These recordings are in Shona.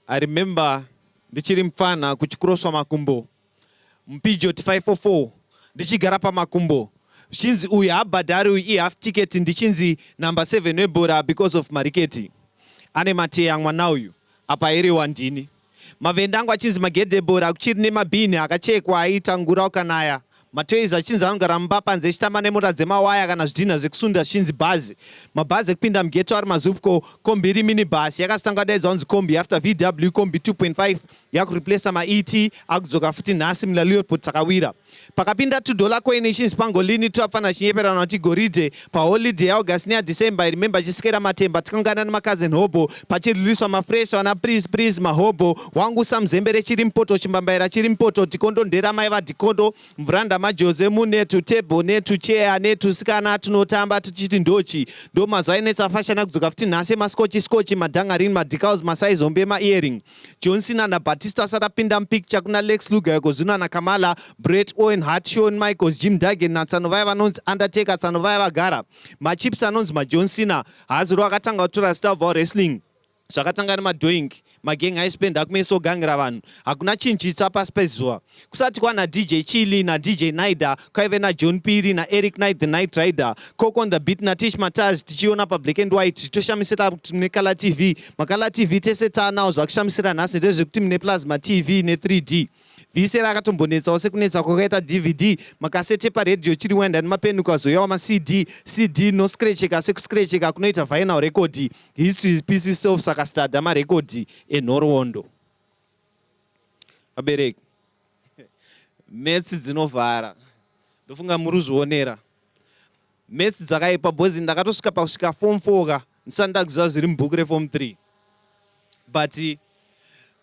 I remember ndichiri mfana kuchikuroswa makumbo mpijoti 544 ndichigara pamakumbo chinzi uyu habhadhari uyu half ticket ndichinzi number 7 webhora because of mariketi ane mateya mwana uyu apa erewa ndini mavenda angu achinzi magedhe bhora kuchiri nemabhini akachekwa aitangura ukanaya matoizi achinzi anogara mumba panze echitamba nemota dzemawaya kana zvidhina zvekusunda chinzi bhazi mabhazi ekupinda mugeto ari mazupco kombi iri mini bhasi yakasitanga daidza kunzi kombi after vw kombi 2.5 yakureplesa maet akudzoka futi nhasi mulaliotpot takawira pakapinda $2 coin ichinzi pangolini twafanira chinyeperana kuti goridhe paholiday yaugasti neyadecember remember chisikera matemba tikangana nemacousin hobo pachiririswa mafresh wana pris mahobo wangu samuzembere chiri mpoto chimbambaira chiri mpoto tikondo nderamai vadhikondo mvuranda majose munetu tebho netu cheya netusikana tunotamba tuchiti ndochi ndo mazuva ainetsa fashion akudzoka futi nhasi maskochi madhangarini madhikaus masaizombe maearing John Cena nabatista asati apinda mupicture kuna Lex Luger yakozuna nakamala Bret Owen Hart Shawn Michaels Jim Duggan natsanovaya vanonzi Undertaker tsanovaya vagara machips anonzi maJohn Cena hazi rwakatanga kutora Star Wrestling zvakatanga nemadoing magengi aispenda kumeso gangira vanhu hakuna chinhu chitsva pasi pezuva kusati kwana DJ Chili naDJ Naida kwaive naJohn Piri naEric Knight the Night Rider Coke on the Beat naTish Mataz tichiona pablack and white tichitoshamisira kuti mune Color TV maColor TV tese taanawo zvakushamisira nhasi ndezvekuti mune Plasma TV ne3D vhisi rakatombonetsawo sekunetsa kwakaita DVD makasete paredhiyo chiri wenda nemapeni kwazoyawo macd noscratcheka sekuscratcheka kunoita vinyl record history pieces self saka stadha marekodhi enhoroondo abereki metsi dzinovhara ndofunga muri kuzvionera metsi dzakaipa bhozi ndakatosvika pakusvika form 4 ka ndisati ndakuziva zviri mubhuku reform 3 but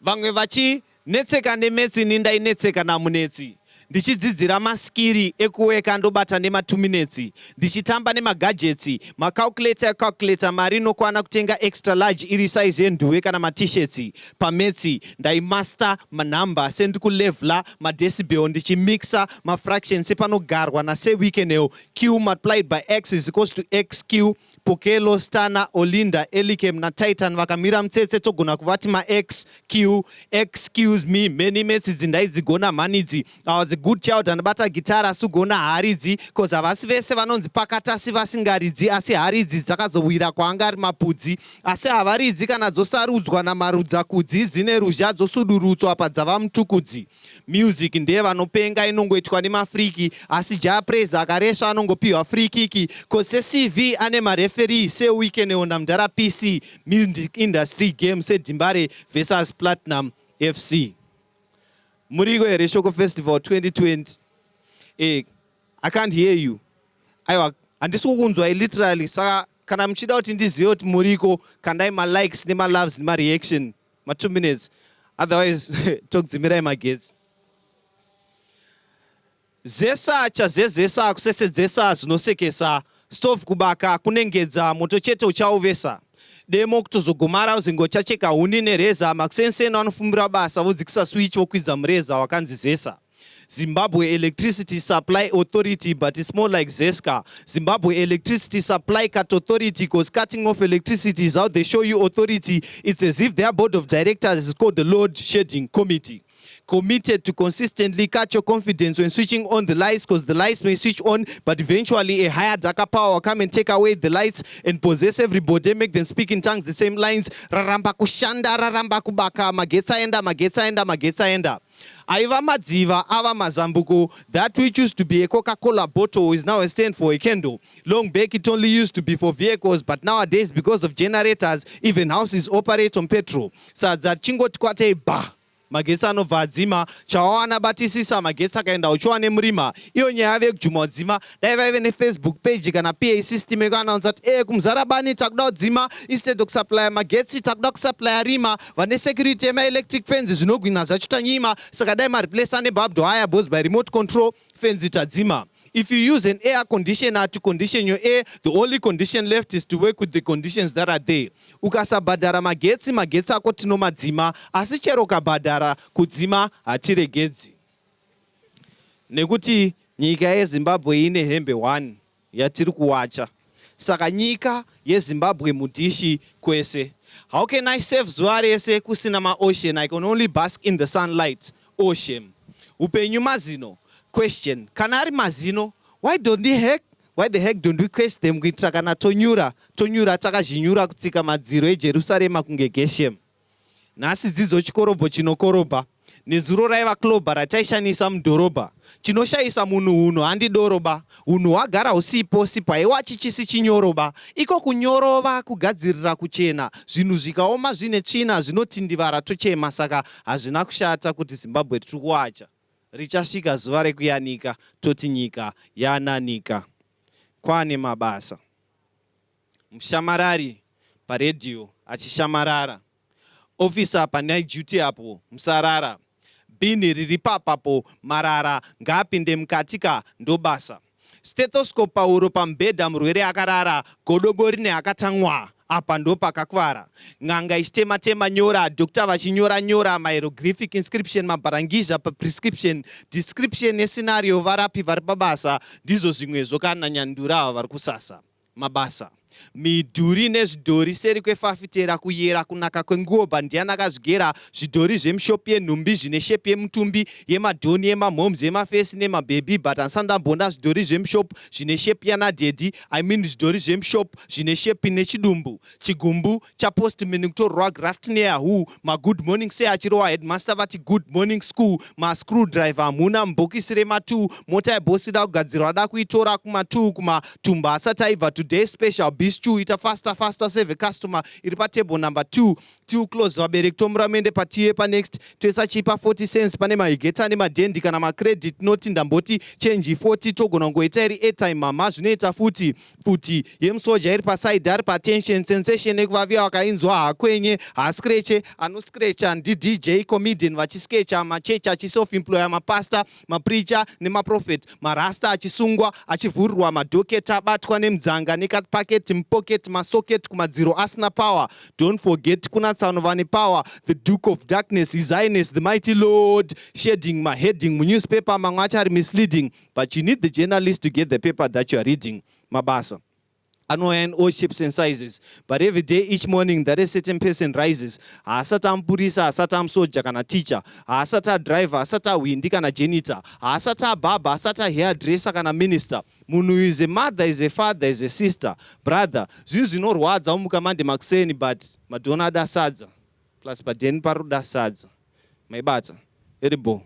vamwe vachinetseka nemetsi ini ndainetseka namunetsi ndichidzidzira maskiri ekuweka ndobata nema2 minutes ndichitamba nemagadgets macalculator mari inokwana kutenga extra large iri size yenduwe kana matishirts pametsi ndaimaster manhamba sendi kulevela madecibel ndichimixa mafractions sepanogarwa naseweekendeo q multiplied by x is equals to xq Pokelo, Stana, Olinda, Elikem na Titan vakamira mutsetse togona kuvati maXQ. Excuse me, many metsi dzindaidzigona manidzi. I was a good child andibata gitara sugona haridzi cause havasi vese vanonzi pakatasi vasingaridzi asi haridzi dzakazowira kwaanga ari mapudzi asi havaridzi kana dzosarudzwa namarudzakudzi dzine ruzha dzosudurutswa padzava mutukudzi. Music ndeye vanopenga inongoitwa nemafriki asi japreza akaresva anongopiwa free kiki cause CV ane mareferi seweekend ondamudhara PC music industry game sedhimbare versus Platinum FC. Muriko here Shoko Festival 2020. I can't hear you. Aiwa handisi kukunzwa literally saka kana muchida kuti ndizive kuti muriko kandai likes nema loves nema reaction ma 2 minutes otherwise tokudzimirai magetsi. Zesa chazezesa kusesedzesa zvinosekesa stove kubaka kunengedza moto chete uchauvesa demo kutozogomara uzingochacheka huni nereza makusenseni anofumbira basa vodzikisa switch vokwidza mureza wakanzi zesa. Zimbabwe Electricity Supply Authority, but it's more like ZESCA. Zimbabwe Electricity Supply Cut Authority, because cutting off electricity is how they show you authority. It's as if their board of directors is called the Load Shedding Committee. Committed to consistently cut your confidence when switching on the lights, because the lights may switch on, but eventually a higher darker power will come and take away the lights and possess everybody, make them speak in tongues the same lines. Raramba kushanda, raramba kubaka, magetsa enda, magetsa enda, magetsa enda. Aiva madziva, ava mazambuko, that which used to be a Coca-Cola bottle is now a stand for a candle. Long back it only used to be for vehicles, but nowadays because of generators, even houses operate on petrol. Sadza chingoti kwate ba. Magetsa anobva adzima chawana batisisa magetsa akaenda uchiwane murima iyo nyaya yave kujuma udzima dai vaive nefacebook page kana PA system yekuanaunza kuti kumuzarabani takuda kudzima instead okusupply magetsi takuda kusupply rima vane security yemaelectric fence zvinogwina zvachotanyima saka dai mareplace nebarbed wire bos by remote control fence itadzima. If you use an air conditioner to condition your air, the only condition left is to work with the conditions that are there. Ukasabhadhara magetsi, magetsi ako tinomadzima, asi chero ukabhadhara kudzima hatiregedzi. Nekuti nyika yeZimbabwe ine hembe 1 yatiri kuwacha. Saka nyika yeZimbabwe mudishi kwese. How can I save zuva rese kusina ma-ocean? I can only bask in the sunlight. Ocean. Upenyu mazino. Question. Kanari mazino. Why the heck don't we question them kuitira kana tonyura takazhinyura kutsika madziro eJerusarema kunge Geshem? Nhasi dzidzo chikorobo chinokoroba. Nezuro raiva kloba rataishanisa mudhorobha. Chinoshaisa munhu unhu handidoroba. Unhu hwagara usipo sipaiwa chichisi chinyoroba. Iko kunyorova kugadzirira kuchena. Zvinhu zvikaoma zvine tsvina zvinotindivara tochema. Saka hazvina kushata kuti Zimbabwe tiri kuacha. Richasvika zuva rekuyanika toti nyika yananika. Kwane mabasa. Mushamarari paredhiyo achishamarara. Officer pa night duty apo musarara. Bini riri papapo marara ngapinde mukatika ndobasa. Stethoscope pauro pambedha murwere akarara. Godobo rine akatangwa apa ndo pakakwara. Ng'anga ichitema nyora. Doctor vachinyora hieroglyphic inscription mabharangizha pa prescription. Description nescenario varapi vari pabasa. Ndizvo zvimwe zvokananyandura ava vari kusasa. Mabasa. Midhuri nezvidhori seri kwefafitera kuyera kunaka kwenguo bandiana akazvigera. Zvidhori zvemushopi yenhumbi zvine shepi yemutumbi yemadhoni yemamhomes yemafesi nemabhebi but ansandambonda zvidhori zvemushopi zvine shepi yanadhedhi. I mean zvidhori zvemushopi zvine shepi nechidumbu. Chigumbu chapostman kutorwa graft neyahoo. Magood morning say achirova headmaster vati good morning school. Mascrewdriver hamuna mubhokisi rema2. Mota yebhosi ida kugadzirwa da kuitora kuma2 kumatumba asati aibva today special beast ita faster save customer iri patable number 2 till close vabereki tomuramende patiye pa next toisa chipa 40 cents pane mahigeta nemadendi kana macredit noti ndamboti change 40 togona ngoita iri airtime mama zvinoita futi yemusoja iri paside ari patension sensation ekuvaviwa wakainzwa hakwenye haskreche anoskrecha ndi DJ comedian vachiskecha machechi achiself employer mapasta mapreacher nemaprofet marasta achisungwa achivhurirwa madhoketa abatwa nemudzanga nekapaketi mupocket masocket kumadziro asina power. Don't forget kuna tsanova nepower. The Duke of Darkness, His Highness, the Mighty Lord, shedding my heading mu newspaper mamwe acho ari misleading, but you need the journalist to get the paper that you are reading. Mabasa. I know in all shapes and sizes, but every day, each morning, that a certain person rises. Asata mpurisa, asata msoja kana teacher, asata driver, asata windi kana janitor, asata baba, asata hairdresser kana minister. Munu is a mother, is a father, is a sister, brother. Zuzi no rwadza umukamande makuseni, but madonna da sadza. Plus badeni paru da sadza. Maibata. Edibo.